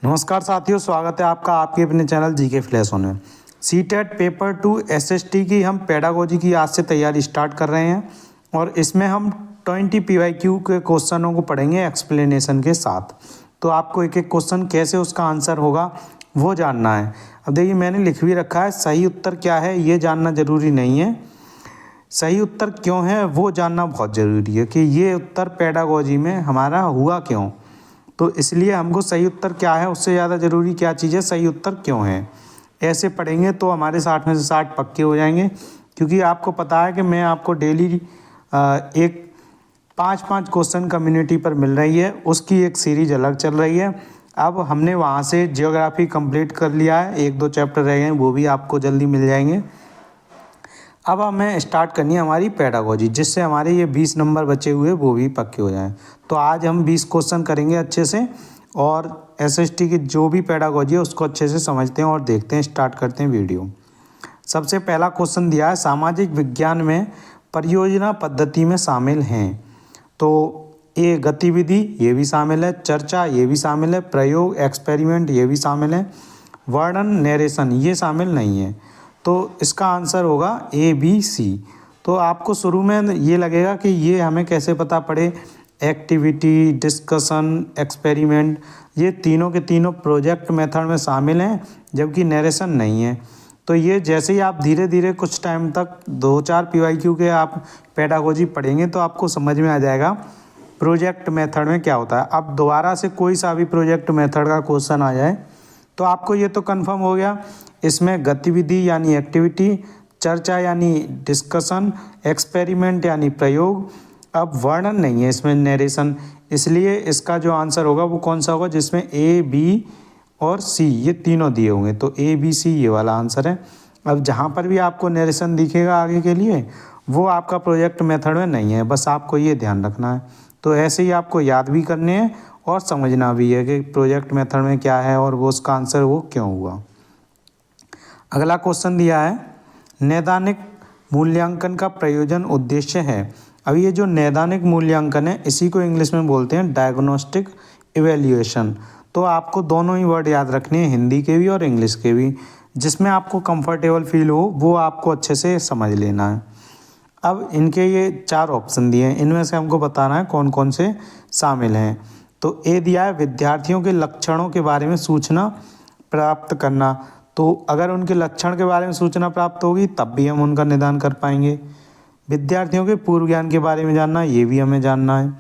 नमस्कार साथियों, स्वागत है आपका आपके अपने चैनल जीके फ्लैश में। सीटेट पेपर 2 एसएसटी की हम पेडागोजी की आज से तैयारी स्टार्ट कर रहे हैं और इसमें हम 20 पीवाईक्यू के क्वेश्चनों को पढ़ेंगे एक्सप्लेनेशन के साथ। तो आपको एक एक क्वेश्चन कैसे उसका आंसर होगा वो जानना है। अब देखिए, मैंने लिख भी रखा है सही उत्तर क्या है ये जानना ज़रूरी नहीं है, सही उत्तर क्यों है वो जानना बहुत ज़रूरी है कि ये उत्तर पेडागोजी में हमारा हुआ क्यों। तो इसलिए हमको सही उत्तर क्या है उससे ज़्यादा ज़रूरी क्या चीज़ है, सही उत्तर क्यों है। ऐसे पढ़ेंगे तो हमारे 60 में से 60 पक्के हो जाएंगे, क्योंकि आपको पता है कि मैं आपको डेली एक 5-5 क्वेश्चन कम्युनिटी पर मिल रही है, उसकी एक सीरीज अलग चल रही है। अब हमने वहाँ से जियोग्राफी कंप्लीट कर लिया है, 1-2 चैप्टर रह गए वो भी आपको जल्दी मिल जाएंगे। अब हमें स्टार्ट करनी है हमारी पेडागोजी, जिससे हमारे ये 20 नंबर बचे हुए वो भी पक्के हो जाएं। तो आज हम 20 क्वेश्चन करेंगे अच्छे से और एसएसटी की जो भी पेडागोजी है उसको अच्छे से समझते हैं और देखते हैं। स्टार्ट करते हैं वीडियो। सबसे पहला क्वेश्चन दिया है, सामाजिक विज्ञान में परियोजना पद्धति में शामिल हैं। तो ये गतिविधि ये भी शामिल है, चर्चा ये भी शामिल है, प्रयोग एक्सपेरिमेंट ये भी शामिल है, वर्णन नरेशन ये शामिल नहीं है। तो इसका आंसर होगा ABC। तो आपको शुरू में ये लगेगा कि ये हमें कैसे पता पड़े, एक्टिविटी, डिस्कशन, एक्सपेरिमेंट ये तीनों के तीनों प्रोजेक्ट मेथड में शामिल हैं, जबकि नरेशन नहीं है। तो ये जैसे ही आप धीरे धीरे कुछ टाइम तक 2-4 पीवाईक्यू के आप पेडागोजी पढ़ेंगे तो आपको समझ में आ जाएगा प्रोजेक्ट मेथड में क्या होता है। अब दोबारा से कोई सा भी प्रोजेक्ट मेथड का क्वेश्चन आ जाए तो आपको ये तो कंफर्म हो गया, इसमें गतिविधि यानी एक्टिविटी, चर्चा यानी डिस्कशन, एक्सपेरिमेंट यानी प्रयोग। अब वर्णन नहीं है इसमें, नरेशन, इसलिए इसका जो आंसर होगा वो कौन सा होगा, जिसमें A, B और C ये तीनों दिए होंगे। तो ABC ये वाला आंसर है। अब जहाँ पर भी आपको नरेशन दिखेगा आगे के लिए वो आपका प्रोजेक्ट मेथड में नहीं है, बस आपको ये ध्यान रखना है। तो ऐसे ही आपको याद भी करने हैं और समझना भी है कि प्रोजेक्ट मेथड में क्या है और वो उसका आंसर वो क्यों हुआ। अगला क्वेश्चन दिया है, नैदानिक मूल्यांकन का प्रयोजन उद्देश्य है। अब ये जो नैदानिक मूल्यांकन है इसी को इंग्लिश में बोलते हैं डायग्नोस्टिक इवैल्यूएशन। तो आपको दोनों ही वर्ड याद रखने हैं, हिंदी के भी और इंग्लिश के भी, जिसमें आपको कंफर्टेबल फील हो वो आपको अच्छे से समझ लेना है। अब इनके ये 4 ऑप्शन दिए हैं, इनमें से हमको बताना है कौन कौन से शामिल हैं। तो ए दिया है, विद्यार्थियों के लक्षणों के बारे में सूचना प्राप्त करना। तो अगर उनके लक्षण के बारे में सूचना प्राप्त होगी तब भी हम उनका निदान कर पाएंगे। विद्यार्थियों के पूर्व ज्ञान के बारे में जानना ये भी हमें जानना है।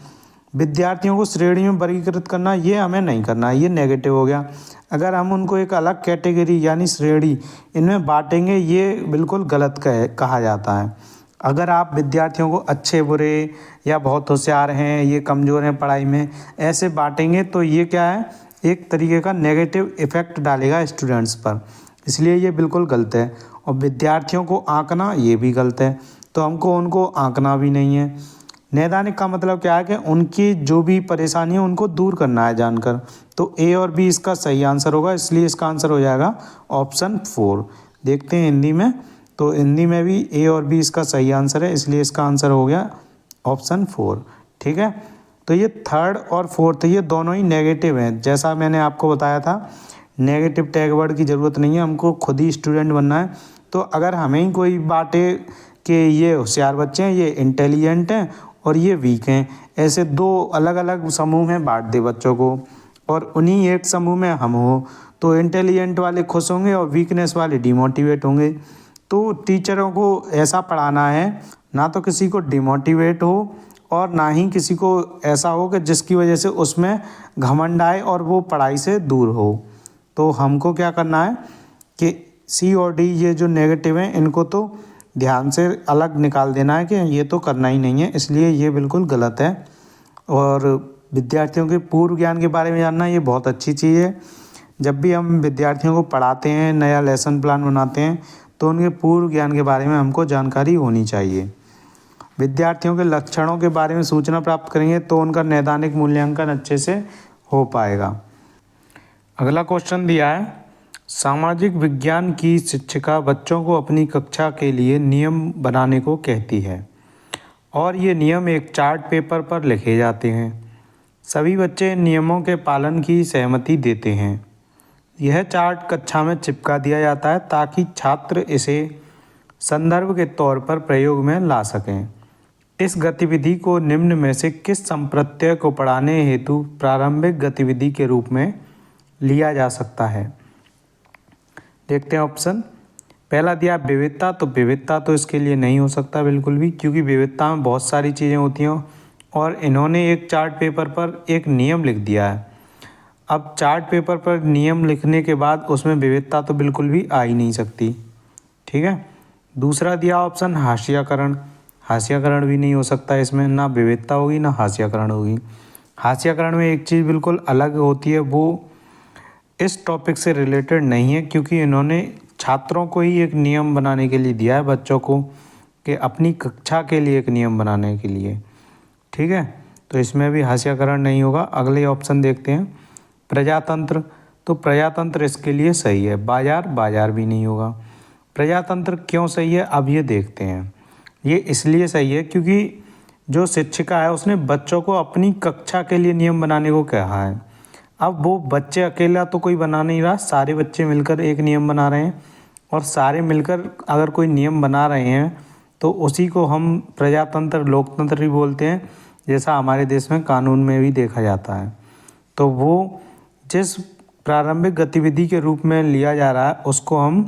विद्यार्थियों को श्रेणी में वर्गीकृत करना ये हमें नहीं करना है, ये नेगेटिव हो गया। अगर हम उनको एक अलग कैटेगरी यानी श्रेणी इनमें बांटेंगे ये बिल्कुल गलत कहा जाता है। अगर आप विद्यार्थियों को अच्छे बुरे या बहुत होशियार हैं, ये कमज़ोर हैं पढ़ाई में, ऐसे बांटेंगे तो ये क्या है, एक तरीके का नेगेटिव इफ़ेक्ट डालेगा स्टूडेंट्स पर, इसलिए ये बिल्कुल गलत है। और विद्यार्थियों को आंकना ये भी गलत है, तो हमको उनको आंकना भी नहीं है। नैदानिक का मतलब क्या है कि उनकी जो भी परेशानी है उनको दूर करना है जानकर। तो A और B इसका सही आंसर होगा, इसलिए इसका आंसर हो जाएगा ऑप्शन 4। देखते हैं हिंदी में, तो हिंदी में भी A और B इसका सही आंसर है, इसलिए इसका आंसर हो गया ऑप्शन 4। ठीक है, तो ये थर्ड और फोर्थ ये दोनों ही नेगेटिव हैं। जैसा मैंने आपको बताया था, नेगेटिव टैग वर्ड की ज़रूरत नहीं है, हमको खुद ही स्टूडेंट बनना है। तो अगर हमें ही कोई बांटे कि ये होशियार बच्चे हैं, ये इंटेलिजेंट हैं और ये वीक हैं, ऐसे 2 अलग अलग समूह में बांट दे बच्चों को और उन्हीं एक समूह में हम हो, तो इंटेलिजेंट वाले खुश होंगे और वीकनेस वाले डिमोटिवेट होंगे। तो टीचरों को ऐसा पढ़ाना है ना तो किसी को डिमोटिवेट हो और ना ही किसी को ऐसा हो कि जिसकी वजह से उसमें घमंड आए और वो पढ़ाई से दूर हो। तो हमको क्या करना है कि C और D ये जो नेगेटिव हैं इनको तो ध्यान से अलग निकाल देना है कि ये तो करना ही नहीं है, इसलिए ये बिल्कुल गलत है। और विद्यार्थियों के पूर्व ज्ञान के बारे में जानना ये बहुत अच्छी चीज़ है। जब भी हम विद्यार्थियों को पढ़ाते हैं, नया लेसन प्लान बनाते हैं, तो उनके पूर्व ज्ञान के बारे में हमको जानकारी होनी चाहिए। विद्यार्थियों के लक्षणों के बारे में सूचना प्राप्त करेंगे तो उनका नैदानिक मूल्यांकन अच्छे से हो पाएगा। अगला क्वेश्चन दिया है, सामाजिक विज्ञान की शिक्षिका बच्चों को अपनी कक्षा के लिए नियम बनाने को कहती है और ये नियम एक चार्ट पेपर पर लिखे जाते हैं। सभी बच्चे इन नियमों के पालन की सहमति देते हैं। यह चार्ट कक्षा में चिपका दिया जाता है ताकि छात्र इसे संदर्भ के तौर पर प्रयोग में ला सकें। इस गतिविधि को निम्न में से किस संप्रत्यय को पढ़ाने हेतु प्रारंभिक गतिविधि के रूप में लिया जा सकता है? देखते हैं ऑप्शन। पहला दिया विविधता, तो विविधता तो इसके लिए नहीं हो सकता बिल्कुल भी, क्योंकि विविधता में बहुत सारी चीज़ें होती हैं और इन्होंने एक चार्ट पेपर पर एक नियम लिख दिया है। अब चार्ट पेपर पर नियम लिखने के बाद उसमें विविधता तो बिल्कुल भी आ ही नहीं सकती। ठीक है। दूसरा दिया ऑप्शन हाशियाकरण, हाशियाकरण भी नहीं हो सकता, इसमें ना विविधता होगी ना हाशियाकरण होगी। हाशियाकरण में एक चीज़ बिल्कुल अलग होती है, वो इस टॉपिक से रिलेटेड नहीं है, क्योंकि इन्होंने छात्रों को ही एक नियम बनाने के लिए दिया है, बच्चों को, कि अपनी कक्षा के लिए एक नियम बनाने के लिए। ठीक है, तो इसमें भी हाशियाकरण नहीं होगा। अगले ऑप्शन देखते हैं। प्रजातंत्र, तो प्रजातंत्र इसके लिए सही है। बाजार, बाजार भी नहीं होगा। प्रजातंत्र क्यों सही है, अब ये देखते हैं। ये इसलिए सही है क्योंकि जो शिक्षिका है उसने बच्चों को अपनी कक्षा के लिए नियम बनाने को कहा है। अब वो बच्चे अकेला तो कोई बना नहीं रहा, सारे बच्चे मिलकर एक नियम बना रहे हैं, और सारे मिलकर अगर कोई नियम बना रहे हैं तो उसी को हम प्रजातंत्र, लोकतंत्र भी बोलते हैं, जैसा हमारे देश में कानून में भी देखा जाता है। तो वो जिस प्रारंभिक गतिविधि के रूप में लिया जा रहा है उसको हम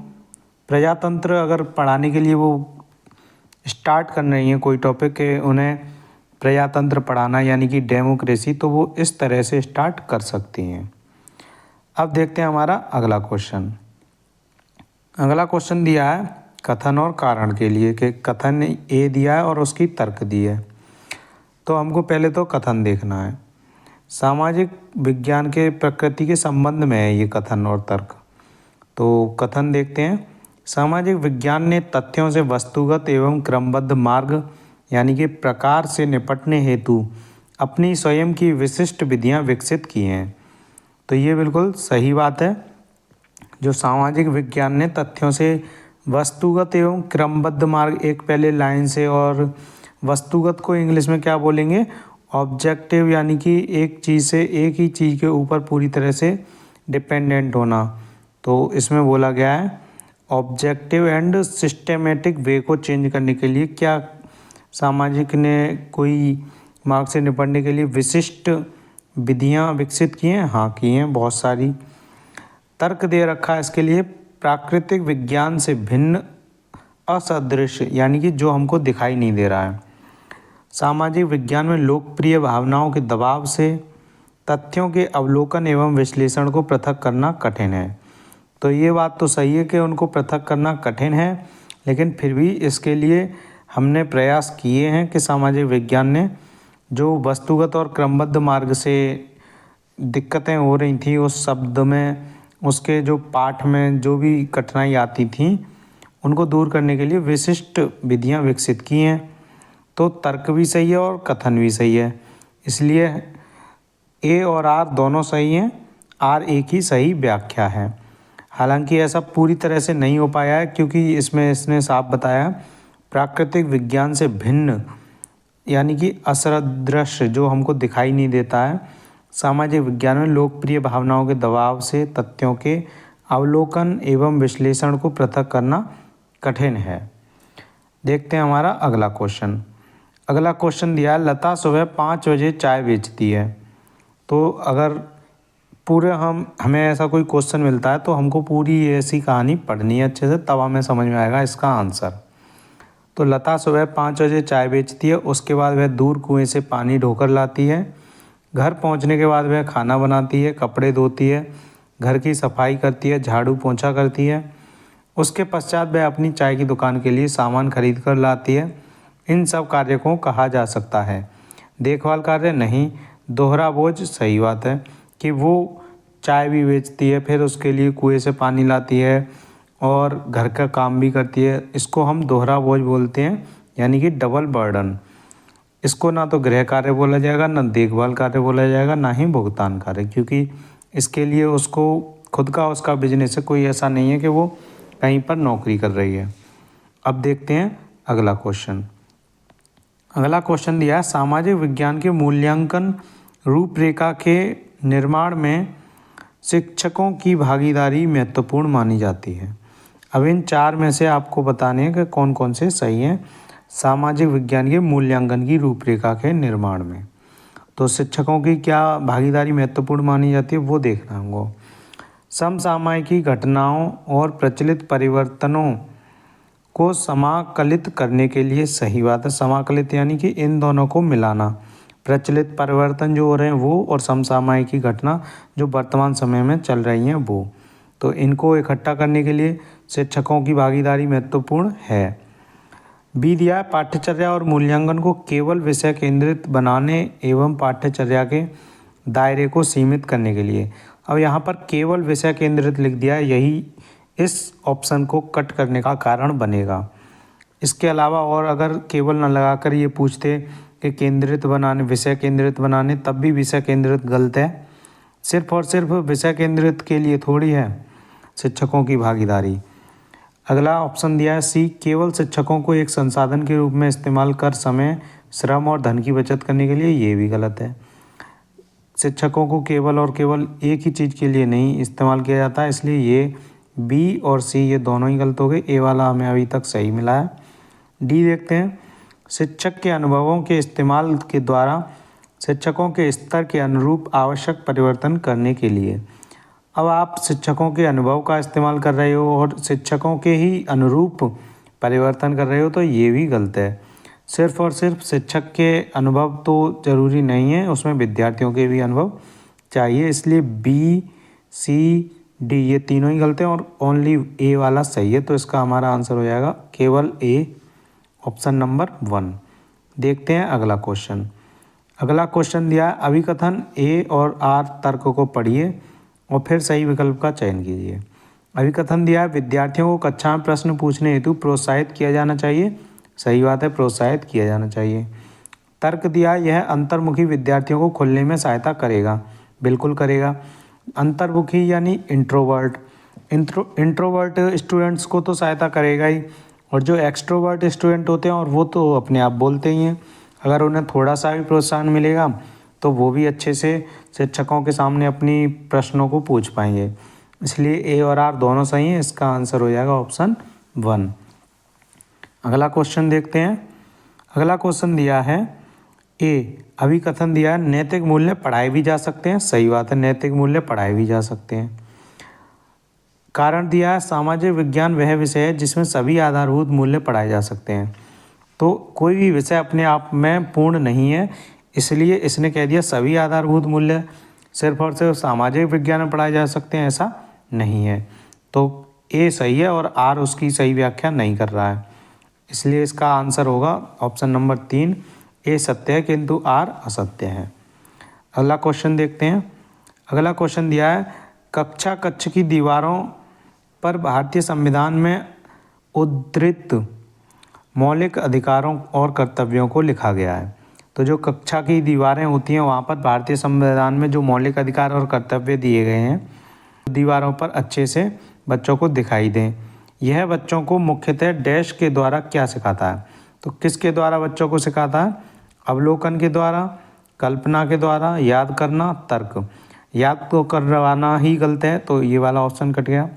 प्रजातंत्र, अगर पढ़ाने के लिए वो स्टार्ट कर रही हैं कोई टॉपिक के उन्हें प्रजातंत्र पढ़ाना यानी कि डेमोक्रेसी, तो वो इस तरह से स्टार्ट कर सकती हैं। अब देखते हैं हमारा अगला क्वेश्चन। अगला क्वेश्चन दिया है कथन और कारण के लिए, कि कथन ए दिया है और उसकी तर्क दी है। तो हमको पहले तो कथन देखना है। सामाजिक विज्ञान के प्रकृति के संबंध में है ये कथन और तर्क। तो कथन देखते हैं। सामाजिक विज्ञान ने तथ्यों से वस्तुगत एवं क्रमबद्ध मार्ग यानी कि प्रकार से निपटने हेतु अपनी स्वयं की विशिष्ट विधियां विकसित की हैं। तो ये बिल्कुल सही बात है। जो सामाजिक विज्ञान ने तथ्यों से वस्तुगत एवं क्रमबद्ध मार्ग, एक पहले लाइन से, और वस्तुगत को इंग्लिश में क्या बोलेंगे, ऑब्जेक्टिव, यानी कि एक चीज़ से, एक ही चीज़ के ऊपर पूरी तरह से डिपेंडेंट होना। तो इसमें बोला गया है ऑब्जेक्टिव एंड सिस्टेमेटिक वे को चेंज करने के लिए क्या सामाजिक ने कोई मार्ग से निपटने के लिए विशिष्ट विधियां विकसित की हैं? हाँ, की हैं, बहुत सारी। तर्क दे रखा है इसके लिए, प्राकृतिक विज्ञान से भिन्न असदृश, यानी कि जो हमको दिखाई नहीं दे रहा है। सामाजिक विज्ञान में लोकप्रिय भावनाओं के दबाव से तथ्यों के अवलोकन एवं विश्लेषण को पृथक करना कठिन है। तो ये बात तो सही है कि उनको पृथक करना कठिन है, लेकिन फिर भी इसके लिए हमने प्रयास किए हैं कि सामाजिक विज्ञान ने जो वस्तुगत और क्रमबद्ध मार्ग से दिक्कतें हो रही थी उस शब्द में, उसके जो पाठ में जो भी कठिनाई आती थी, उनको दूर करने के लिए विशिष्ट विधियां विकसित की हैं। तो तर्क भी सही है और कथन भी सही है, इसलिए ए और आर दोनों सही हैं। आर एक ही सही व्याख्या है। हालांकि ऐसा पूरी तरह से नहीं हो पाया है, क्योंकि इसमें इसने साफ बताया प्राकृतिक विज्ञान से भिन्न, यानी कि असदृश, जो हमको दिखाई नहीं देता है। सामाजिक विज्ञान में लोकप्रिय भावनाओं के दबाव से तथ्यों के अवलोकन एवं विश्लेषण को पृथक करना कठिन है। देखते हैं हमारा अगला क्वेश्चन। अगला क्वेश्चन दिया है, लता सुबह 5 बजे चाय बेचती है। तो अगर पूरे हमें ऐसा कोई क्वेश्चन मिलता है तो हमको पूरी ऐसी कहानी पढ़नी है अच्छे से, तब हमें समझ में आएगा इसका आंसर। तो लता सुबह 5 बजे चाय बेचती है, उसके बाद वह दूर कुएं से पानी ढोकर लाती है। घर पहुंचने के बाद वह खाना बनाती है, कपड़े धोती है, घर की सफाई करती है, झाड़ू पोंछा करती है। उसके पश्चात वह अपनी चाय की दुकान के लिए सामान खरीद कर लाती है। इन सब कार्य को कहा जा सकता है देखभाल कार्य? नहीं। दोहरा बोझ, सही बात है कि वो चाय भी बेचती है, फिर उसके लिए कुएं से पानी लाती है और घर का काम भी करती है। इसको हम दोहरा बोझ बोलते हैं, यानी कि डबल बर्डन। इसको ना तो गृह कार्य बोला जाएगा, ना देखभाल कार्य बोला जाएगा, ना ही भुगतान कार्य, क्योंकि इसके लिए उसको खुद का उसका बिजनेस है, कोई ऐसा नहीं है कि वो कहीं पर नौकरी कर रही है। अब देखते हैं अगला क्वेश्चन। अगला क्वेश्चन दिया है, सामाजिक विज्ञान के मूल्यांकन रूपरेखा के निर्माण में शिक्षकों की भागीदारी महत्वपूर्ण मानी जाती है। अब इन 4 में से आपको बताने हैं कि कौन कौन से सही हैं सामाजिक विज्ञान के मूल्यांकन की रूपरेखा के निर्माण में। तो शिक्षकों की क्या भागीदारी महत्वपूर्ण मानी जाती है वो देखना हमको। समसामयिकी घटनाओं और प्रचलित परिवर्तनों को समाकलित करने के लिए सही बात है। समाकलित यानी कि इन दोनों को मिलाना, प्रचलित परिवर्तन जो हो रहे हैं वो और समसामयिकी घटना जो वर्तमान समय में चल रही हैं वो, तो इनको इकट्ठा करने के लिए शिक्षकों की भागीदारी महत्वपूर्ण है। बी दिया है, पाठ्यचर्या और मूल्यांकन को केवल विषय केंद्रित बनाने एवं पाठ्यचर्या के दायरे को सीमित करने के लिए। अब यहाँ पर केवल विषय केंद्रित लिख दिया है, यही इस ऑप्शन को कट करने का कारण बनेगा। इसके अलावा और अगर केवल न लगाकर ये पूछते कि केंद्रित बनाने, विषय केंद्रित बनाने, तब भी विषय केंद्रित गलत है। सिर्फ और सिर्फ विषय केंद्रित के लिए थोड़ी है शिक्षकों की भागीदारी। अगला ऑप्शन दिया है सी, केवल शिक्षकों को एक संसाधन के रूप में इस्तेमाल कर समय, श्रम और धन की बचत करने के लिए, ये भी गलत है। शिक्षकों को केवल और केवल एक ही चीज़ के लिए नहीं इस्तेमाल किया जाता है, इसलिए ये बी और सी ये दोनों ही गलत हो गए। ए वाला हमें अभी तक सही मिला है। डी देखते हैं, शिक्षक के अनुभवों के इस्तेमाल के द्वारा शिक्षकों के स्तर के अनुरूप आवश्यक परिवर्तन करने के लिए। अब आप शिक्षकों के अनुभव का इस्तेमाल कर रहे हो और शिक्षकों के ही अनुरूप परिवर्तन कर रहे हो, तो ये भी गलत है। सिर्फ और सिर्फ शिक्षक के अनुभव तो ज़रूरी नहीं है, उसमें विद्यार्थियों के भी अनुभव चाहिए, इसलिए बी, सी, डी ये तीनों ही गलत हैं और ओनली ए वाला सही है। तो इसका हमारा आंसर हो जाएगा केवल ए, ऑप्शन नंबर 1। देखते हैं अगला क्वेश्चन। अगला क्वेश्चन दिया है, अभिकथन ए और आर तर्क को पढ़िए और फिर सही विकल्प का चयन कीजिए। अभिकथन दिया है, विद्यार्थियों को कक्षा में प्रश्न पूछने हेतु प्रोत्साहित किया जाना चाहिए। सही बात है, प्रोत्साहित किया जाना चाहिए। तर्क दिया, यह अंतर्मुखी विद्यार्थियों को खुलने में सहायता करेगा। बिल्कुल करेगा। अंतर्मुखी यानी इंट्रोवर्ट, इंट्रोवर्ट स्टूडेंट्स को तो सहायता करेगा ही, और जो एक्सट्रोवर्ट स्टूडेंट होते हैं और वो तो अपने आप बोलते ही हैं, अगर उन्हें थोड़ा सा भी प्रोत्साहन मिलेगा तो वो भी अच्छे से शिक्षकों के सामने अपनी प्रश्नों को पूछ पाएंगे। इसलिए ए और आर दोनों सही हैं, इसका आंसर हो जाएगा ऑप्शन 1। अगला क्वेश्चन देखते हैं। अगला क्वेश्चन दिया है ए, अभिकथन दिया है, नैतिक मूल्य पढ़ाए भी जा सकते हैं। सही बात है, नैतिक मूल्य पढ़ाए भी जा सकते हैं। कारण दिया है, सामाजिक विज्ञान वह विषय है जिसमें सभी आधारभूत मूल्य पढ़ाए जा सकते हैं। तो कोई भी विषय अपने आप में पूर्ण नहीं है, इसलिए इसने कह दिया सभी आधारभूत मूल्य सिर्फ और सिर्फ सामाजिक विज्ञान में पढ़ाए जा सकते हैं, ऐसा नहीं है। तो ए सही है और आर उसकी सही व्याख्या नहीं कर रहा है, इसलिए इसका आंसर होगा ऑप्शन नंबर 3। ए सत्य है किंतु आर असत्य है। अगला क्वेश्चन देखते हैं। अगला क्वेश्चन दिया है, कक्ष की दीवारों पर भारतीय संविधान में उद्धृत मौलिक अधिकारों और कर्तव्यों को लिखा गया है। तो जो कक्षा की दीवारें होती हैं वहाँ पर भारतीय संविधान में जो मौलिक अधिकार और कर्तव्य दिए गए हैं दीवारों पर अच्छे से बच्चों को दिखाई दें। यह बच्चों को मुख्यतः डैश के द्वारा क्या सिखाता है? तो किसके द्वारा बच्चों को सिखाता है? अवलोकन के द्वारा, कल्पना के द्वारा, याद करना, तर्क। याद तो करवाना ही गलत है, तो ये वाला ऑप्शन कट गया।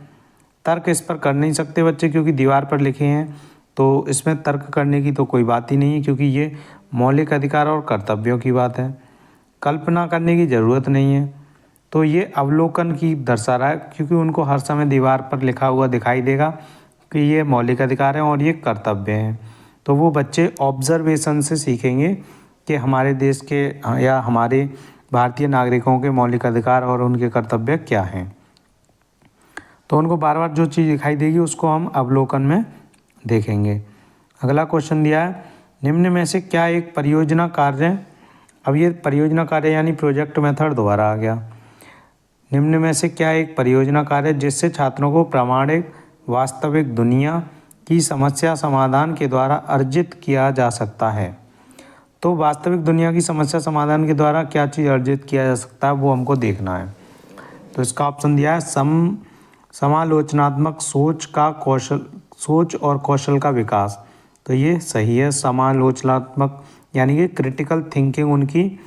तर्क इस पर कर नहीं सकते बच्चे क्योंकि दीवार पर लिखे हैं, तो इसमें तर्क करने की तो कोई बात ही नहीं है क्योंकि ये मौलिक अधिकार और कर्तव्यों की बात है। कल्पना करने की ज़रूरत नहीं है, तो ये अवलोकन की दर्शा रहा है क्योंकि उनको हर समय दीवार पर लिखा हुआ दिखाई देगा कि ये मौलिक अधिकार हैं और ये कर्तव्य हैं। तो वो बच्चे ऑब्जर्वेशन से सीखेंगे कि हमारे देश के या हमारे भारतीय नागरिकों के मौलिक अधिकार और उनके कर्तव्य क्या हैं। तो उनको बार बार जो चीज़ दिखाई देगी उसको हम अवलोकन में देखेंगे। अगला क्वेश्चन दिया है, निम्न में से क्या एक परियोजना कार्य, अब ये परियोजना कार्य यानी प्रोजेक्ट मेथड दोबारा आ गया। निम्न में से क्या एक परियोजना कार्य जिससे छात्रों को प्रामाणिक वास्तविक दुनिया की समस्या समाधान के द्वारा अर्जित किया जा सकता है? तो वास्तविक दुनिया की समस्या समाधान के द्वारा क्या चीज़ अर्जित किया जा सकता है वो हमको देखना है। तो इसका ऑप्शन दिया है समालोचनात्मक सोच और कौशल का विकास। तो ये सही है, समालोचनात्मक यानी कि क्रिटिकल थिंकिंग उनकी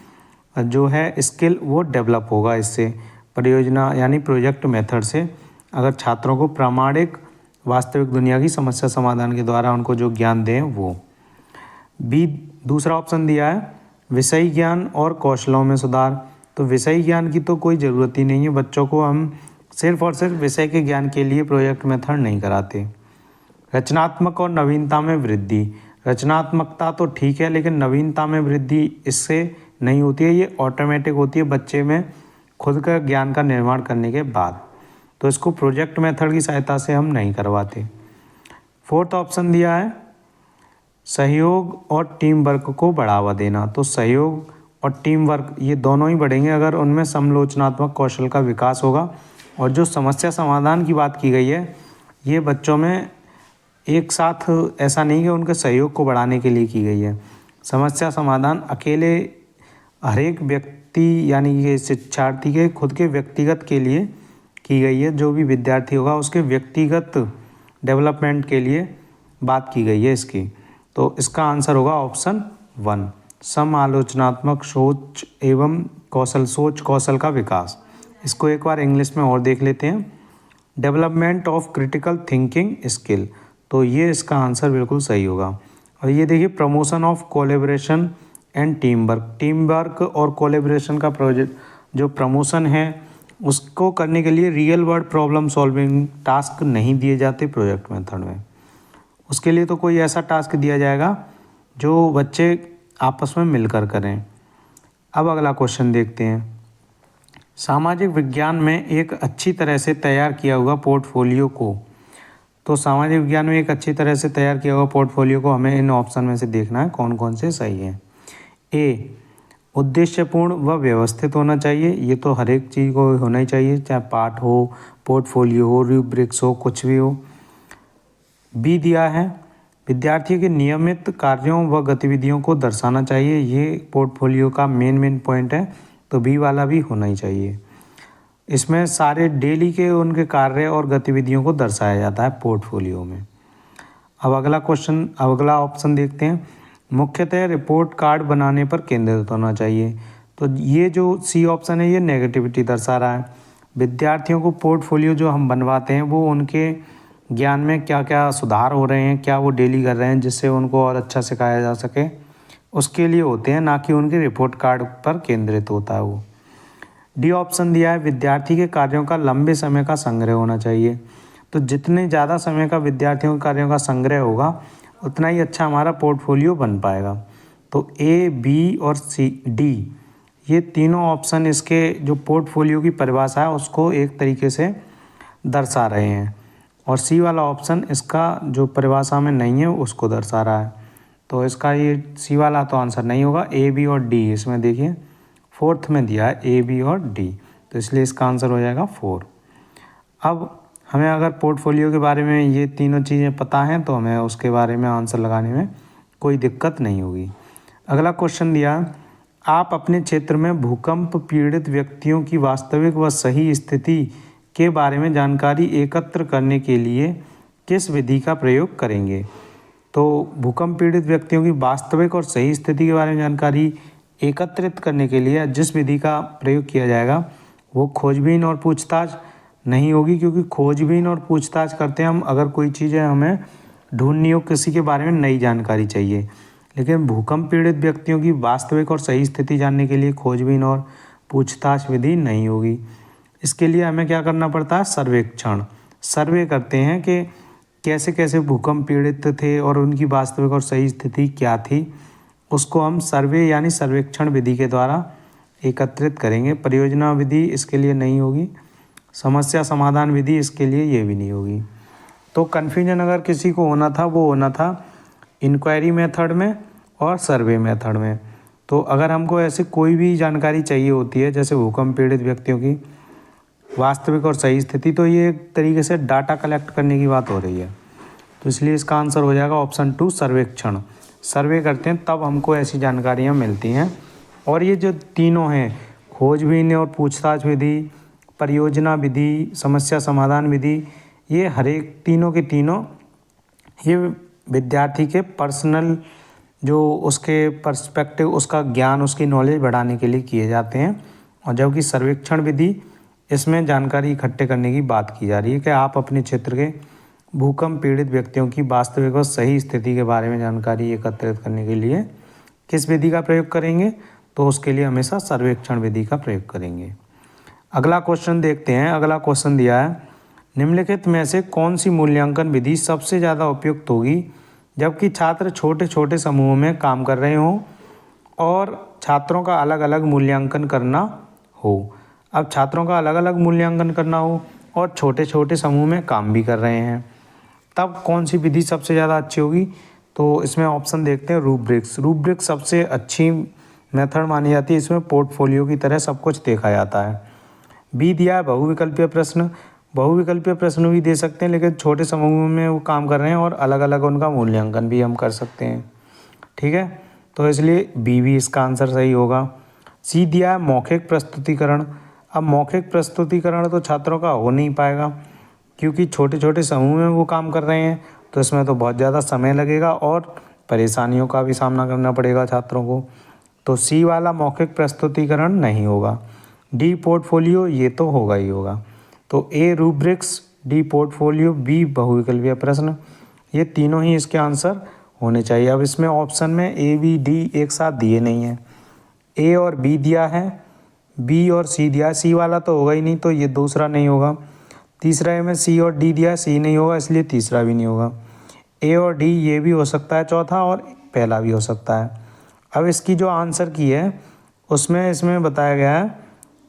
जो है स्किल वो डेवलप होगा इससे। परियोजना यानी प्रोजेक्ट मेथड से अगर छात्रों को प्रामाणिक वास्तविक दुनिया की समस्या समाधान के द्वारा उनको जो ज्ञान दें वो। बी दूसरा ऑप्शन दिया है विषय ज्ञान और कौशलों में सुधार। तो विषय ज्ञान की तो कोई ज़रूरत ही नहीं है, बच्चों को हम सिर्फ और सिर्फ विषय के ज्ञान के लिए प्रोजेक्ट मेथड नहीं कराते। रचनात्मक और नवीनता में वृद्धि। रचनात्मकता तो ठीक है लेकिन नवीनता में वृद्धि इससे नहीं होती है, ये ऑटोमेटिक होती है बच्चे में खुद का ज्ञान का निर्माण करने के बाद। तो इसको प्रोजेक्ट मेथड की सहायता से हम नहीं करवाते। फोर्थ ऑप्शन दिया है सहयोग और टीम वर्क को बढ़ावा देना। तो सहयोग और टीम वर्क ये दोनों ही बढ़ेंगे अगर उनमें समालोचनात्मक कौशल का विकास होगा। और जो समस्या समाधान की बात की गई है ये बच्चों में एक साथ ऐसा नहीं कि उनके सहयोग को बढ़ाने के लिए की गई है। समस्या समाधान अकेले हर एक व्यक्ति यानी कि शिक्षार्थी के खुद के व्यक्तिगत के लिए की गई है, जो भी विद्यार्थी होगा उसके व्यक्तिगत डेवलपमेंट के लिए बात की गई है इसकी। तो इसका आंसर होगा ऑप्शन 1 समालोचनात्मक सोच एवं सोच कौशल का विकास। इसको एक बार इंग्लिश में और देख लेते हैं, development of critical thinking skill. तो ये इसका आंसर बिल्कुल सही होगा। और ये देखिए promotion of collaboration and team work और कोलेब्रेशन का प्रोजेक्ट जो प्रमोशन है उसको करने के लिए real world problem solving task नहीं दिए जाते प्रोजेक्ट मेथड में। उसके लिए तो कोई ऐसा टास्क दिया जाएगा जो बच्चे आपस में मिलकर करें। अब अगला क्वेश्चन देखते हैं, सामाजिक विज्ञान में एक अच्छी तरह से तैयार किया हुआ पोर्टफोलियो को। तो सामाजिक विज्ञान में एक अच्छी तरह से तैयार किया हुआ पोर्टफोलियो को हमें इन ऑप्शन में से देखना है कौन कौन से सही है। ए उद्देश्यपूर्ण व व्यवस्थित होना चाहिए, ये तो हर एक चीज़ को होना ही चाहिए, चाहे पाठ हो, पोर्टफोलियो हो, रूब्रिक्स हो, कुछ भी हो। बी दिया है विद्यार्थियों के नियमित कार्यों व गतिविधियों को दर्शाना चाहिए, ये पोर्टफोलियो का मेन पॉइंट है, तो बी वाला भी होना ही चाहिए। इसमें सारे डेली के उनके कार्य और गतिविधियों को दर्शाया जाता है पोर्टफोलियो में। अब अगला ऑप्शन देखते हैं, मुख्यतः रिपोर्ट कार्ड बनाने पर केंद्रित होना चाहिए। तो ये जो सी ऑप्शन है ये नेगेटिविटी दर्शा रहा है। विद्यार्थियों को पोर्टफोलियो जो हम बनवाते हैं वो उनके ज्ञान में क्या क्या सुधार हो रहे हैं, क्या वो डेली कर रहे हैं जिससे उनको और अच्छा सिखाया जा सके, उसके लिए होते हैं, ना कि उनके रिपोर्ट कार्ड पर केंद्रित होता है वो। डी ऑप्शन दिया है विद्यार्थी के कार्यों का लंबे समय का संग्रह होना चाहिए। तो जितने ज़्यादा समय का विद्यार्थियों के कार्यों का संग्रह होगा उतना ही अच्छा हमारा पोर्टफोलियो बन पाएगा। तो ए, बी और सी, डी ये तीनों ऑप्शन इसके जो पोर्टफोलियो की परिभाषा है उसको एक तरीके से दर्शा रहे हैं, और सी वाला ऑप्शन इसका जो परिभाषा में नहीं है उसको दर्शा रहा है। तो इसका ये सी वाला तो आंसर नहीं होगा, ए, बी और डी। इसमें देखिए फोर्थ में दिया है ए, बी और डी, तो इसलिए इसका आंसर हो जाएगा 4। अब हमें अगर पोर्टफोलियो के बारे में ये तीनों चीज़ें पता हैं तो हमें उसके बारे में आंसर लगाने में कोई दिक्कत नहीं होगी। अगला क्वेश्चन दिया, आप अपने क्षेत्र में भूकंप पीड़ित व्यक्तियों की वास्तविक व सही स्थिति के बारे में जानकारी एकत्र करने के लिए किस विधि का प्रयोग करेंगे। तो भूकंप पीड़ित व्यक्तियों की वास्तविक और सही स्थिति के बारे में जानकारी एकत्रित करने के लिए जिस विधि का प्रयोग किया जाएगा वो खोजबीन और पूछताछ नहीं होगी, क्योंकि खोजबीन और पूछताछ करते हैं हम अगर कोई चीज़ें हमें ढूंढनी हो, किसी के बारे में नई जानकारी चाहिए। लेकिन भूकंप पीड़ित व्यक्तियों की वास्तविक और सही स्थिति जानने के लिए खोजबीन और पूछताछ विधि नहीं होगी। इसके लिए हमें क्या करना पड़ता है, सर्वेक्षण। सर्वे करते हैं कि कैसे कैसे भूकंप पीड़ित थे और उनकी वास्तविक और सही स्थिति क्या थी, उसको हम सर्वे यानी सर्वेक्षण विधि के द्वारा एकत्रित करेंगे। परियोजना विधि इसके लिए नहीं होगी, समस्या समाधान विधि इसके लिए ये भी नहीं होगी। तो कन्फ्यूजन अगर किसी को होना था वो होना था इंक्वायरी मेथड में और सर्वे मेथड में। तो अगर हमको ऐसे कोई भी जानकारी चाहिए होती है जैसे भूकंप पीड़ित व्यक्तियों की वास्तविक और सही स्थिति, तो ये एक तरीके से डाटा कलेक्ट करने की बात हो रही है। तो इसलिए इसका आंसर हो जाएगा ऑप्शन 2 सर्वेक्षण। सर्वे करते हैं तब हमको ऐसी जानकारियाँ मिलती हैं। और ये जो तीनों हैं, खोजबीन और पूछताछ विधि, परियोजना विधि, समस्या समाधान विधि, ये हर एक तीनों के तीनों ये विद्यार्थी के पर्सनल जो उसके पर्सपेक्टिव, उसका ज्ञान, उसकी नॉलेज बढ़ाने के लिए किए जाते हैं। और जबकि सर्वेक्षण विधि इसमें जानकारी इकट्ठे करने की बात की जा रही है कि आप अपने क्षेत्र के भूकंप पीड़ित व्यक्तियों की वास्तविक और सही स्थिति के बारे में जानकारी एकत्रित करने के लिए किस विधि का प्रयोग करेंगे, तो उसके लिए हमेशा सर्वेक्षण विधि का प्रयोग करेंगे। अगला क्वेश्चन देखते हैं। अगला क्वेश्चन दिया है, निम्नलिखित में से कौन सी मूल्यांकन विधि सबसे ज़्यादा उपयुक्त होगी जबकि छात्र छोटे छोटे समूहों में काम कर रहे हों और छात्रों का अलग अलग मूल्यांकन करना हो। अब छात्रों का अलग अलग मूल्यांकन करना हो और छोटे छोटे समूह में काम भी कर रहे हैं, तब कौन सी विधि सबसे ज़्यादा अच्छी होगी? तो इसमें ऑप्शन देखते हैं रूब्रिक्स। रूब्रिक्स सबसे अच्छी मेथड मानी जाती है। इसमें पोर्टफोलियो की तरह सब कुछ देखा जाता है। बी दिया है बहुविकल्पीय प्रश्न। बहुविकल्पीय प्रश्न भी दे सकते हैं, लेकिन छोटे समूह में वो काम कर रहे हैं और अलग अलग उनका मूल्यांकन भी हम कर सकते हैं। ठीक है, तो इसलिए बी भी इसका आंसर सही होगा। सी दिया है मौखिक प्रस्तुतिकरण। अब मौखिक प्रस्तुतिकरण तो छात्रों का हो नहीं पाएगा क्योंकि छोटे छोटे समूह में वो काम कर रहे हैं, तो इसमें तो बहुत ज़्यादा समय लगेगा और परेशानियों का भी सामना करना पड़ेगा छात्रों को। तो सी वाला मौखिक प्रस्तुतिकरण नहीं होगा। डी पोर्टफोलियो ये तो होगा ही होगा। तो ए रूब्रिक्स, डी पोर्टफोलियो, बी बहुविकल्पीय प्रश्न, ये तीनों ही इसके आंसर होने चाहिए। अब इसमें ऑप्शन में ए बी डी एक साथ दिए नहीं हैं। ए और बी दिया है, बी और सी दिया है। सी वाला तो होगा ही नहीं, तो ये दूसरा नहीं होगा। तीसरा ए में सी और डी दिया है, सी नहीं होगा, इसलिए तीसरा भी नहीं होगा। ए और डी ये भी हो सकता है चौथा, और पहला भी हो सकता है। अब इसकी जो आंसर की है उसमें इसमें बताया गया है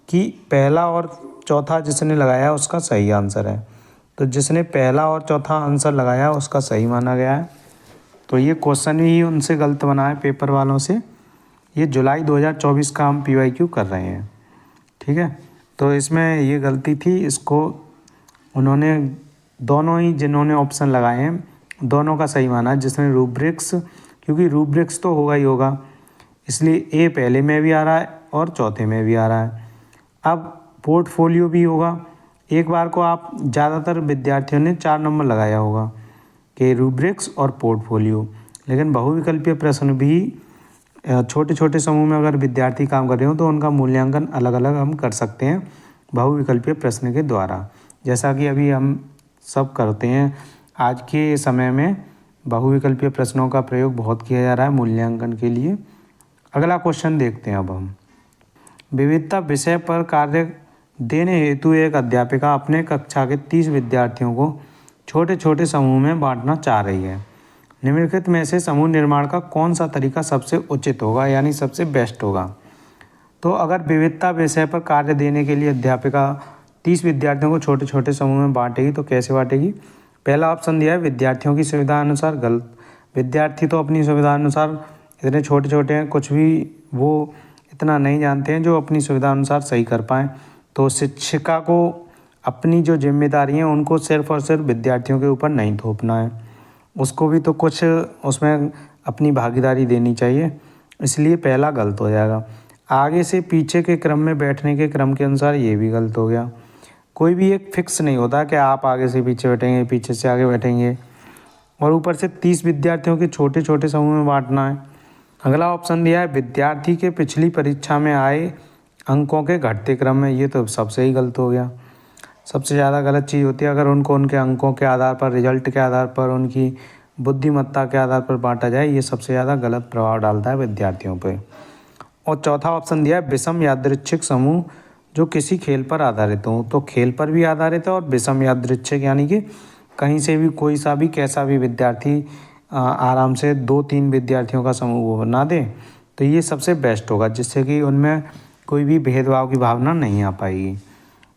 कि पहला और चौथा जिसने लगाया है उसका सही आंसर है। तो जिसने पहला और चौथा आंसर लगाया है उसका सही माना गया है। तो ये क्वेश्चन ही उनसे गलत बना है पेपर वालों से। ये जुलाई 2024 का हम PYQ कर रहे हैं। ठीक है, तो इसमें ये गलती थी। इसको उन्होंने दोनों ही जिन्होंने ऑप्शन लगाए हैं दोनों का सही माना है। जिसने रूब्रिक्स, क्योंकि रूब्रिक्स तो होगा ही होगा, इसलिए ए पहले में भी आ रहा है और चौथे में भी आ रहा है। अब पोर्टफोलियो भी होगा। एक बार को आप ज़्यादातर विद्यार्थियों ने 4 नंबर लगाया होगा कि रूब्रिक्स और पोर्टफोलियो, लेकिन बहुविकल्पीय प्रश्न भी छोटे छोटे समूह में अगर विद्यार्थी काम कर रहे हो तो उनका मूल्यांकन अलग अलग हम कर सकते हैं बहुविकल्पीय प्रश्न के द्वारा, जैसा कि अभी हम सब करते हैं। आज के समय में बहुविकल्पीय प्रश्नों का प्रयोग बहुत किया जा रहा है मूल्यांकन के लिए। अगला क्वेश्चन देखते हैं अब हम। विविधता विषय पर कार्य देने हेतु एक अध्यापिका अपने कक्षा के 30 विद्यार्थियों को छोटे छोटे समूह में बांटना चाह रही है। निम्नलिखित में से समूह निर्माण का कौन सा तरीका सबसे उचित होगा, यानी सबसे बेस्ट होगा? तो अगर विविधता विषय पर कार्य देने के लिए अध्यापिका 30 विद्यार्थियों को छोटे छोटे समूह में बांटेगी, तो कैसे बांटेगी? पहला ऑप्शन दिया है विद्यार्थियों की सुविधा अनुसार। गलत। विद्यार्थी तो अपनी सुविधा अनुसार इतने छोटे छोटे हैं, कुछ भी वो इतना नहीं जानते हैं जो अपनी सुविधा अनुसार सही कर पाएँ। तो शिक्षिका को अपनी जो जिम्मेदारी हैं उनको सिर्फ और सिर्फ विद्यार्थियों के ऊपर नहीं थोपना है, उसको भी तो कुछ उसमें अपनी भागीदारी देनी चाहिए, इसलिए पहला गलत हो जाएगा। आगे से पीछे के क्रम में बैठने के क्रम के अनुसार ये भी गलत हो गया। कोई भी एक फिक्स नहीं होता कि आप आगे से पीछे बैठेंगे, पीछे से आगे बैठेंगे, और ऊपर से 30 विद्यार्थियों के छोटे छोटे समूह में बांटना है। अगला ऑप्शन दिया है विद्यार्थी के पिछली परीक्षा में आए अंकों के घटते क्रम में। ये तो सबसे ही गलत हो गया। सबसे ज़्यादा गलत चीज़ होती है अगर उनको उनके अंकों के आधार पर, रिजल्ट के आधार पर, उनकी बुद्धिमत्ता के आधार पर बांटा जाए। ये सबसे ज़्यादा गलत प्रभाव डालता है विद्यार्थियों पे। और चौथा ऑप्शन दिया है विषम यादृच्छिक समूह जो किसी खेल पर आधारित हो। तो खेल पर भी आधारित है और विषम यादृच्छिक यानी कि कहीं से भी कोई सा भी कैसा भी विद्यार्थी आराम से 2-3 विद्यार्थियों का समूह वो बना दे, तो ये सबसे बेस्ट होगा, जिससे कि उनमें कोई भी भेदभाव की भावना नहीं आ पाएगी।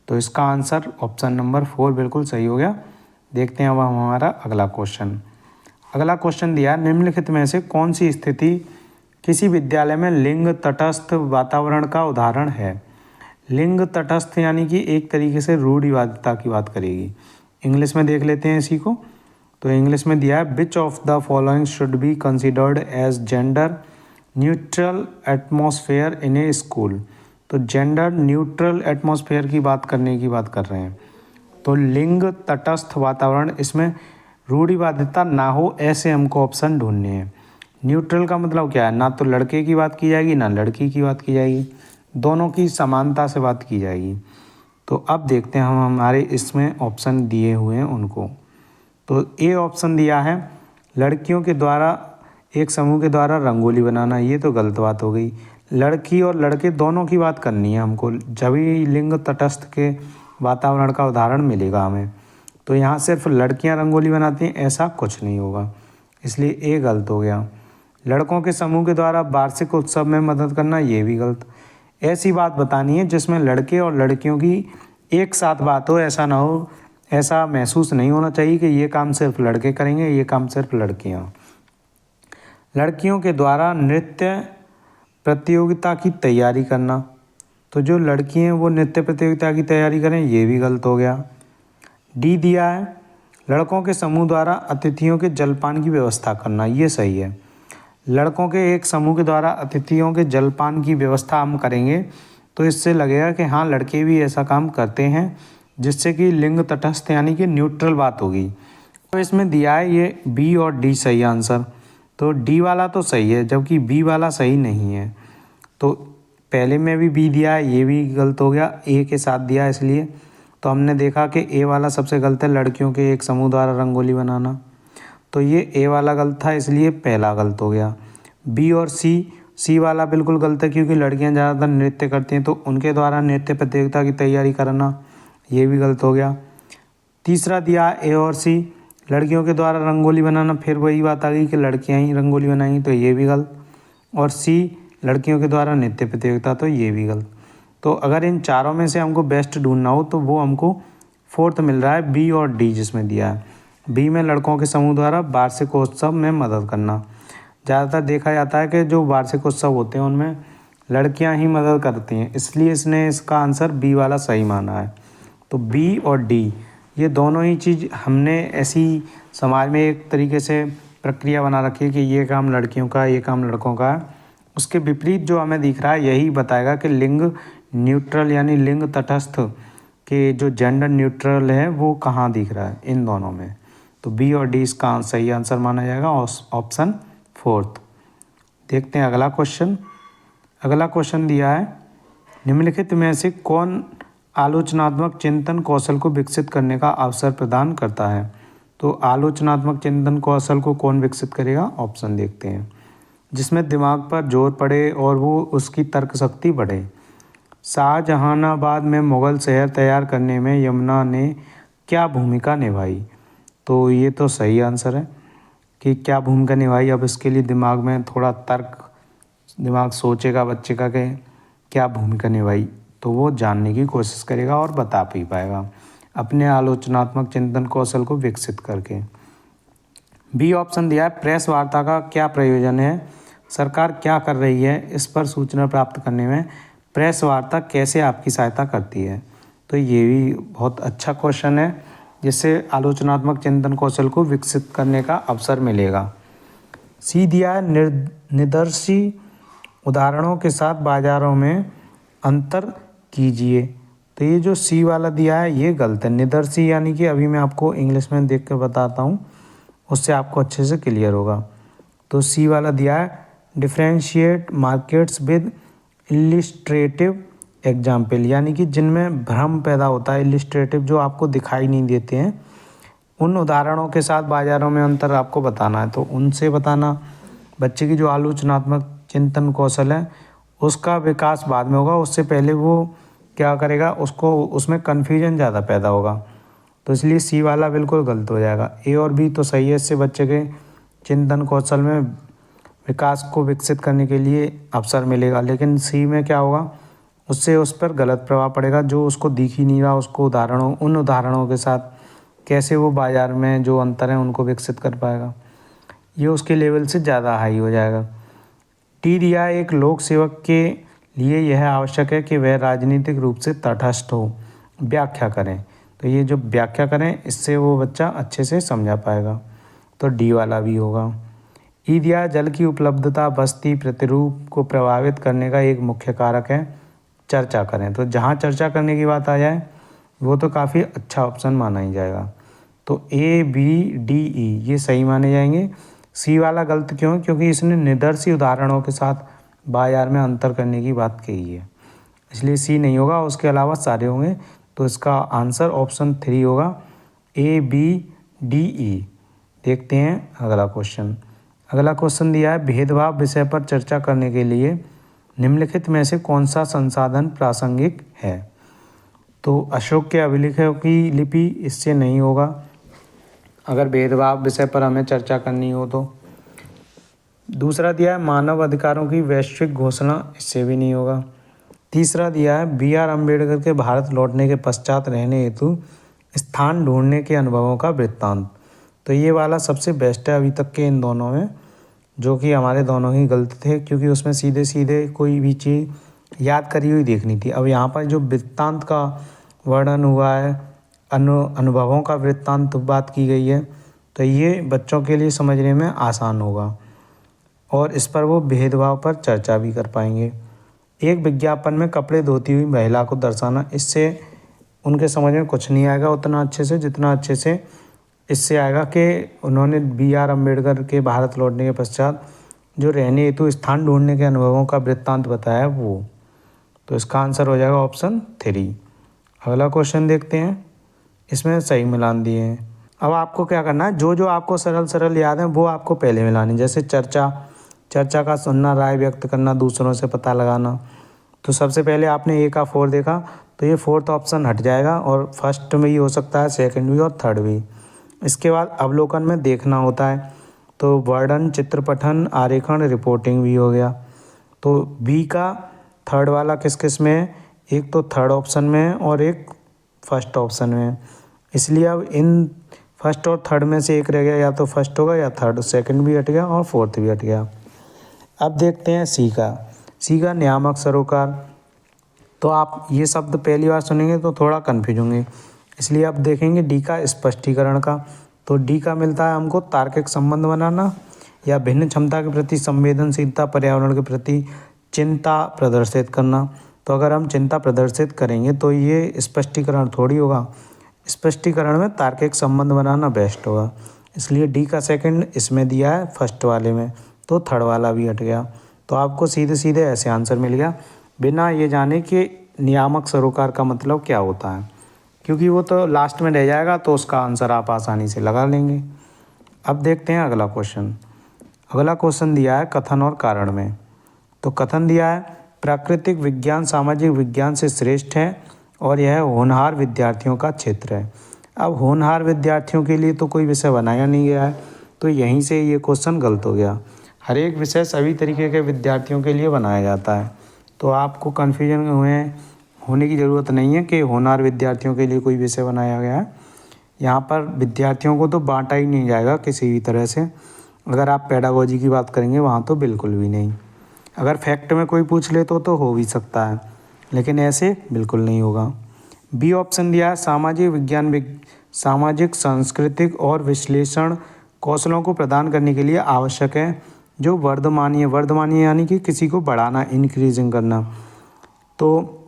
तो इसका आंसर ऑप्शन नंबर 4 बिल्कुल सही हो गया। देखते हैं अब हम हमारा अगला क्वेश्चन। अगला क्वेश्चन दिया निम्नलिखित में से कौन सी स्थिति किसी विद्यालय में लिंग तटस्थ वातावरण का उदाहरण है? लिंग तटस्थ यानी कि एक तरीके से रूढ़िवादिता की बात करेगी। इंग्लिश में देख लेते हैं इसी को। तो इंग्लिश में दिया है which of the following should be considered age gender neutral atmosphere in A school. तो जेंडर न्यूट्रल एटमॉस्फेयर की बात कर रहे हैं। तो लिंग तटस्थ वातावरण, इसमें रूढ़िवादिता ना हो ऐसे हमको ऑप्शन ढूंढने हैं। न्यूट्रल का मतलब क्या है? ना तो लड़के की बात की जाएगी ना लड़की की बात की जाएगी, दोनों की समानता से बात की जाएगी। तो अब देखते हैं हम हमारे इसमें ऑप्शन दिए हुए हैं उनको। तो ए ऑप्शन दिया है लड़कियों के द्वारा एक समूह के द्वारा रंगोली बनाना, ये तो गलत बात हो गई। लड़की और लड़के दोनों की बात करनी है हमको, जब ही लिंग तटस्थ के वातावरण का उदाहरण मिलेगा हमें। तो यहाँ सिर्फ लड़कियाँ रंगोली बनाती हैं ऐसा कुछ नहीं होगा, इसलिए ए गलत हो गया। लड़कों के समूह के द्वारा वार्षिक उत्सव में मदद करना, ये भी गलत। ऐसी बात बतानी है जिसमें लड़के और लड़कियों की एक साथ बात हो, ऐसा ना हो, ऐसा महसूस नहीं होना चाहिए कि ये काम सिर्फ लड़के करेंगे, ये काम सिर्फ लड़कियाँ। लड़कियों के द्वारा नृत्य प्रतियोगिता की तैयारी करना, तो जो लड़की हैं वो नृत्य प्रतियोगिता की तैयारी करें, ये भी गलत हो गया। डी दिया है लड़कों के समूह द्वारा अतिथियों के जलपान की व्यवस्था करना, ये सही है। लड़कों के एक समूह के द्वारा अतिथियों के जलपान की व्यवस्था हम करेंगे तो इससे लगेगा कि हाँ लड़के भी ऐसा काम करते हैं, जिससे कि लिंग तटस्थ यानी कि न्यूट्रल बात होगी। तो इसमें दिया है ये बी और डी सही आंसर, तो डी वाला तो सही है जबकि बी वाला सही नहीं है। तो पहले में भी बी दिया है, ये भी गलत हो गया, ए के साथ दिया इसलिए। तो हमने देखा कि ए वाला सबसे गलत है, लड़कियों के एक समूह द्वारा रंगोली बनाना, तो ये ए वाला गलत था इसलिए पहला गलत हो गया। बी और सी वाला बिल्कुल गलत है क्योंकि लड़कियां ज़्यादातर नृत्य करती हैं तो उनके द्वारा नृत्य प्रतियोगिता की तैयारी करना, ये भी गलत हो गया। तीसरा दिया ए और सी लड़कियों के द्वारा रंगोली बनाना, फिर वही बात आ गई कि लड़कियां ही रंगोली बनाएंगी, तो ये भी गलत। और सी लड़कियों के द्वारा नृत्य प्रतियोगिता, तो ये भी गलत। तो अगर इन चारों में से हमको बेस्ट ढूंढना हो तो वो हमको फोर्थ मिल रहा है, बी और डी जिसमें दिया है। बी में लड़कों के समूह द्वारा वार्षिकोत्सव में मदद करना। ज़्यादातर देखा जाता है कि जो वार्षिकोत्सव होते हैं उनमें लड़कियां ही मदद करती हैं, इसलिए इसने इसका आंसर बी वाला सही माना है। तो बी और डी ये दोनों ही चीज़ हमने ऐसी समाज में एक तरीके से प्रक्रिया बना रखी है कि ये काम लड़कियों का, ये काम लड़कों का है। उसके विपरीत जो हमें दिख रहा है यही बताएगा कि लिंग न्यूट्रल यानी लिंग तटस्थ के जो जेंडर न्यूट्रल है वो कहाँ दिख रहा है इन दोनों में। तो बी और डी इसका सही आंसर माना जाएगा, ऑप्शन फोर्थ। देखते हैं अगला क्वेश्चन। अगला क्वेश्चन दिया है निम्नलिखित में से कौन आलोचनात्मक चिंतन कौशल को विकसित करने का अवसर प्रदान करता है। तो आलोचनात्मक चिंतन कौशल को कौन विकसित करेगा, ऑप्शन देखते हैं। जिसमें दिमाग पर जोर पड़े और वो उसकी तर्क शक्ति बढ़े। शाहजहानाबाद में मुग़ल शहर तैयार करने में यमुना ने क्या भूमिका निभाई। तो ये तो सही आंसर है कि क्या भूमिका निभाई। अब इसके लिए दिमाग में थोड़ा तर्क, दिमाग सोचेगा बच्चे का कि क्या भूमिका निभाई, तो वो जानने की कोशिश करेगा और बता भी पाएगा अपने आलोचनात्मक चिंतन कौशल को विकसित करके। बी ऑप्शन दिया है प्रेस वार्ता का क्या प्रयोजन है, सरकार क्या कर रही है, इस पर सूचना प्राप्त करने में प्रेस वार्ता कैसे आपकी सहायता करती है। तो ये भी बहुत अच्छा क्वेश्चन है जिससे आलोचनात्मक चिंतन कौशल को विकसित करने का अवसर मिलेगा। सी दिया है निदर्शी उदाहरणों के साथ बाजारों में अंतर कीजिए। तो ये जो सी वाला दिया है ये गलत है। निदर्शी यानी कि अभी मैं आपको इंग्लिश में देख कर बताता हूँ, उससे आपको अच्छे से क्लियर होगा। तो सी वाला दिया है डिफ्रेंशिएट मार्केट्स विद इलिस्ट्रेटिव एग्जाम्पल, यानी कि जिनमें भ्रम पैदा होता है, इलिस्ट्रेटिव जो आपको दिखाई नहीं देते हैं, उन उदाहरणों के साथ बाज़ारों में अंतर आपको बताना है। तो उनसे बताना। बच्चे की जो आलोचनात्मक चिंतन कौशल है उसका विकास बाद में होगा, उससे पहले वो क्या करेगा, उसको उसमें कन्फ्यूजन ज़्यादा पैदा होगा। तो इसलिए सी वाला बिल्कुल गलत हो जाएगा। ए और बी तो सही है, इससे बच्चे के चिंतन कौशल में विकास को विकसित करने के लिए अवसर मिलेगा। लेकिन सी में क्या होगा, उससे उस पर गलत प्रभाव पड़ेगा, जो उसको दिख ही नहीं रहा, उसको उन उदाहरणों के साथ कैसे वो बाज़ार में जो अंतर हैं उनको विकसित कर पाएगा, ये उसके लेवल से ज़्यादा हाई हो जाएगा। टी दिया एक लोक सेवक के लिए यह आवश्यक है कि वह राजनीतिक रूप से तटस्थ हो, व्याख्या करें। तो ये जो व्याख्या करें इससे वो बच्चा अच्छे से समझा पाएगा, तो डी वाला भी होगा। ई दिया जल की उपलब्धता बस्ती प्रतिरूप को प्रभावित करने का एक मुख्य कारक है, चर्चा करें। तो जहाँ चर्चा करने की बात आ जाए वो तो काफ़ी अच्छा ऑप्शन माना ही जाएगा। तो ए बी डी ई ये सही माने जाएंगे। सी वाला गलत क्यों, क्योंकि इसने निदर्शी उदाहरणों के साथ बाजार में अंतर करने की बात कही है, इसलिए सी नहीं होगा। उसके अलावा सारे होंगे तो इसका आंसर ऑप्शन 3 होगा, ABDE। देखते हैं अगला क्वेश्चन। अगला क्वेश्चन दिया है, भेदभाव विषय पर चर्चा करने के लिए निम्नलिखित में से कौन सा संसाधन प्रासंगिक है। तो अशोक के अभिलेखों की लिपि इससे नहीं होगा, अगर भेदभाव विषय पर हमें चर्चा करनी हो तो। दूसरा दिया है मानव अधिकारों की वैश्विक घोषणा, इससे भी नहीं होगा। तीसरा दिया है BR अम्बेडकर के भारत लौटने के पश्चात रहने हेतु स्थान ढूंढने के अनुभवों का वृत्तांत। तो ये वाला सबसे बेस्ट है अभी तक के इन दोनों में, जो कि हमारे दोनों ही गलत थे, क्योंकि उसमें सीधे सीधे कोई भी चीज़ याद करी हुई देखनी थी। अब यहाँ पर जो वृत्तांत का वर्णन हुआ है, अनुभवों का वृत्तांत बात की गई है, तो ये बच्चों के लिए समझने में आसान होगा और इस पर वो भेदभाव पर चर्चा भी कर पाएंगे। एक विज्ञापन में कपड़े धोती हुई महिला को दर्शाना, इससे उनके समझ में कुछ नहीं आएगा उतना अच्छे से, जितना अच्छे से इससे आएगा कि उन्होंने BR अम्बेडकर के भारत लौटने के पश्चात जो रहने हेतु स्थान ढूंढने के अनुभवों का वृत्तांत बताया वो। तो इसका आंसर हो जाएगा ऑप्शन 3। अगला क्वेश्चन देखते हैं, इसमें सही मिलान दिए हैं। अब आपको क्या करना है, जो जो आपको सरल सरल याद है वो आपको पहले मिलानी। जैसे चर्चा का सुनना, राय व्यक्त करना, दूसरों से पता लगाना। तो सबसे पहले आपने A का 4 देखा, तो ये 4th ऑप्शन हट जाएगा और फर्स्ट में ही हो सकता है, सेकंड भी और थर्ड भी। इसके बाद अवलोकन में देखना होता है, तो वर्णन, चित्रपठन, आरेखन, रिपोर्टिंग भी हो गया। तो B का थर्ड वाला किस किस में है, एक तो थर्ड ऑप्शन में है और एक फर्स्ट ऑप्शन में है। इसलिए अब इन फर्स्ट और थर्ड में से एक रह गया, या तो फर्स्ट होगा या थर्ड, सेकंड भी हट गया और फोर्थ भी हट गया। अब देखते हैं C का नियामक सरोकार। तो आप ये शब्द पहली बार सुनेंगे तो थोड़ा कन्फ्यूज होंगे, इसलिए अब देखेंगे D का स्पष्टीकरण का। तो D का मिलता है हमको तार्किक संबंध बनाना या भिन्न क्षमता के प्रति संवेदनशीलता, पर्यावरण के प्रति चिंता प्रदर्शित करना। तो अगर हम चिंता प्रदर्शित करेंगे तो ये स्पष्टीकरण थोड़ी होगा, स्पष्टीकरण में तार्किक संबंध बनाना बेस्ट होगा। इसलिए D का सेकंड इसमें दिया है फर्स्ट वाले में, तो थर्ड वाला भी हट गया। तो आपको सीधे सीधे ऐसे आंसर मिल गया, बिना ये जाने कि नियामक सरोकार का मतलब क्या होता है, क्योंकि वो तो लास्ट में रह जाएगा, तो उसका आंसर आप आसानी से लगा लेंगे। अब देखते हैं अगला क्वेश्चन। अगला क्वेश्चन दिया है कथन और कारण में। तो कथन दिया है, प्राकृतिक विज्ञान सामाजिक विज्ञान से श्रेष्ठ है और यह होनहार विद्यार्थियों का क्षेत्र है। अब होनहार विद्यार्थियों के लिए तो कोई विषय बनाया नहीं गया है, तो यहीं से ये क्वेश्चन गलत हो गया। हर एक विषय सभी तरीके के विद्यार्थियों के लिए बनाया जाता है, तो आपको कन्फ्यूजन होने की ज़रूरत नहीं है कि होनहार विद्यार्थियों के लिए कोई विषय बनाया गया है। यहाँ पर विद्यार्थियों को तो बांटा ही नहीं जाएगा किसी भी तरह से। अगर आप पेडागोजी की बात करेंगे वहाँ तो बिल्कुल भी नहीं। अगर फैक्ट में कोई पूछ ले तो हो भी सकता है, लेकिन ऐसे बिल्कुल नहीं होगा। B ऑप्शन दिया है, सामाजिक विज्ञान सामाजिक, सांस्कृतिक और विश्लेषण कौशलों को प्रदान करने के लिए आवश्यक है, जो वर्धमानीय यानी कि किसी को बढ़ाना, इंक्रीजिंग करना। तो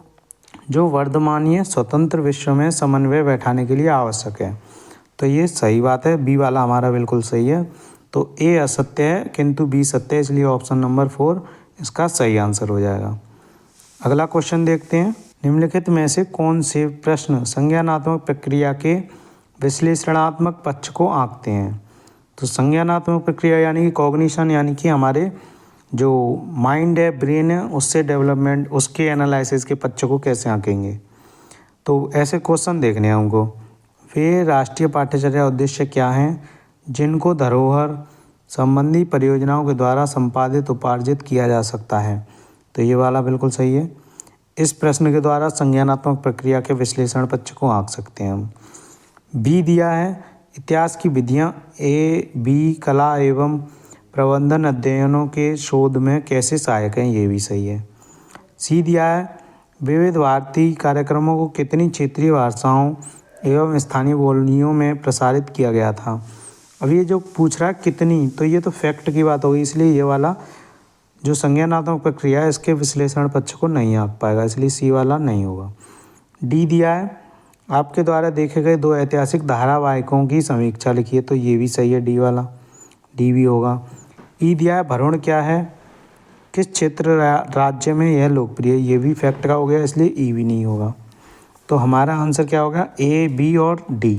जो वर्धमानीय स्वतंत्र विश्व में समन्वय बैठाने के लिए आवश्यक है। तो ये सही बात है, B वाला हमारा बिल्कुल सही है। तो A असत्य है किंतु B सत्य है, इसलिए ऑप्शन नंबर 4 इसका सही आंसर हो जाएगा। अगला क्वेश्चन देखते हैं, निम्नलिखित में से कौन से प्रश्न संज्ञानात्मक प्रक्रिया के विश्लेषणात्मक पक्ष को आंकते हैं। तो संज्ञानात्मक प्रक्रिया यानी कि कॉग्निशन, यानी कि हमारे जो माइंड है, ब्रेन है, उससे डेवलपमेंट, उसके एनालिसिस के पक्ष को कैसे आंकेंगे। तो ऐसे क्वेश्चन देखने हैं हमको। वे राष्ट्रीय पाठ्यचर्या उद्देश्य क्या हैं जिनको धरोहर संबंधी परियोजनाओं के द्वारा संपादित उपार्जित किया जा सकता है। तो ये वाला बिल्कुल सही है। इस प्रश्न के द्वारा संज्ञानात्मक प्रक्रिया के विश्लेषण पक्ष को आंक सकते हैं हम। B दिया है, इतिहास की विधियाँ A, B कला एवं प्रबंधन अध्ययनों के शोध में कैसे सहायक हैं, ये भी सही है। C दिया है, विविध भारती कार्यक्रमों को कितनी क्षेत्रीय भाषाओं एवं स्थानीय बोलियों में प्रसारित किया गया था। अब ये जो पूछ रहा है कितनी, तो ये तो फैक्ट की बात होगी, इसलिए ये वाला जो संज्ञानात्मक प्रक्रिया है इसके विश्लेषण पक्ष को नहीं आंक पाएगा, इसलिए C वाला नहीं होगा। D दिया है, आपके द्वारा देखे गए 2 ऐतिहासिक धारावाहिकों की समीक्षा लिखिए। तो ये भी सही है, D वाला, D भी होगा। E दिया है, भ्रूण क्या है, किस क्षेत्र राज्य में यह लोकप्रिय है। ये भी फैक्ट का हो गया, इसलिए E भी नहीं होगा। तो हमारा आंसर क्या होगा, ए, बी और डी।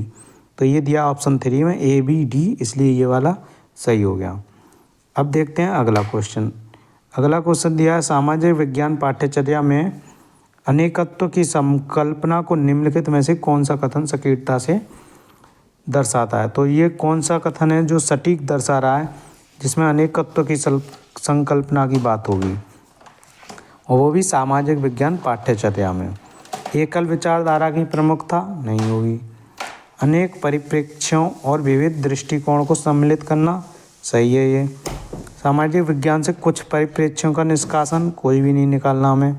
तो ये दिया ऑप्शन 3 में ए, बी, डी, इसलिए ये वाला सही हो गया। अब देखते हैं अगला क्वेश्चन। अगला क्वेश्चन दिया है सामाजिक विज्ञान पाठ्यचर्या में अनेकत्व की संकल्पना को निम्नलिखित में से कौन सा कथन सटीकता से दर्शाता है। तो ये कौन सा कथन है जो सटीक दर्शा रहा है, जिसमें अनेकत्व की संकल्पना की बात होगी, और वो भी सामाजिक विज्ञान पाठ्यचर्या में। एकल विचारधारा की प्रमुखता नहीं होगी। अनेक परिप्रेक्ष्यों और विविध दृष्टिकोण को सम्मिलित करना, सही है ये। सामाजिक विज्ञान से कुछ परिप्रेक्ष्यों का निष्कासन, कोई भी नहीं निकालना हमें।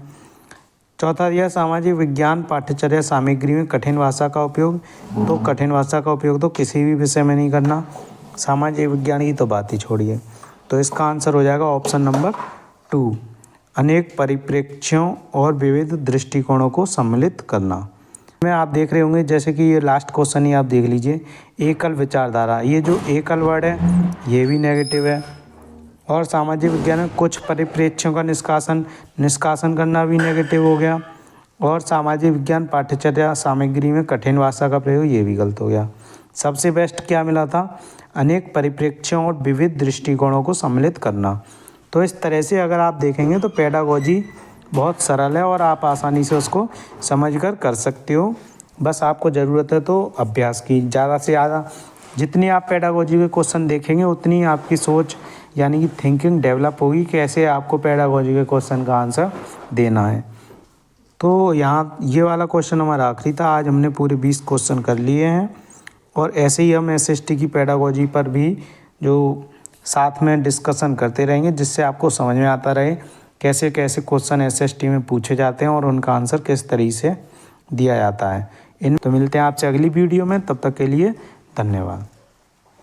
चौथा दिया सामाजिक विज्ञान पाठ्यचर्या सामग्री में कठिन भाषा का उपयोग। तो कठिन भाषा का उपयोग तो किसी भी विषय में नहीं करना, सामाजिक विज्ञान की तो बात ही छोड़िए। तो इसका आंसर हो जाएगा ऑप्शन नंबर 2, अनेक परिप्रेक्ष्यों और विविध दृष्टिकोणों को सम्मिलित करना। में आप देख रहे होंगे जैसे कि ये लास्ट क्वेश्चन ही आप देख लीजिए, एकल विचारधारा, ये जो एकल वर्ड है ये भी नेगेटिव है, और सामाजिक विज्ञान में कुछ परिप्रेक्ष्यों का निष्कासन करना भी नेगेटिव हो गया, और सामाजिक विज्ञान पाठ्यचर्या सामग्री में कठिन भाषा का प्रयोग, ये भी गलत हो गया। सबसे बेस्ट क्या मिला था, अनेक परिप्रेक्ष्यों और विविध दृष्टिकोणों को सम्मिलित करना। तो इस तरह से अगर आप देखेंगे तो पेडागोजी बहुत सरल है और आप आसानी से उसको समझकर कर सकते हो। बस आपको ज़रूरत है तो अभ्यास की, ज़्यादा से ज़्यादा जितनी आप पेडागोजी के क्वेश्चन देखेंगे उतनी आपकी सोच यानी कि थिंकिंग डेवलप होगी, कैसे आपको पेडागोजी के क्वेश्चन का आंसर देना है। तो यहाँ ये वाला क्वेश्चन हमारा आखिरी था। आज हमने पूरे 20 क्वेश्चन कर लिए हैं, और ऐसे ही हम एसएसटी की पेडागोजी पर भी जो साथ में डिस्कशन करते रहेंगे, जिससे आपको समझ में आता रहे कैसे कैसे क्वेश्चन एसएसटी में पूछे जाते हैं और उनका आंसर किस तरीके से दिया जाता है। तो मिलते हैं आपसे अगली वीडियो में, तब तक के लिए धन्यवाद।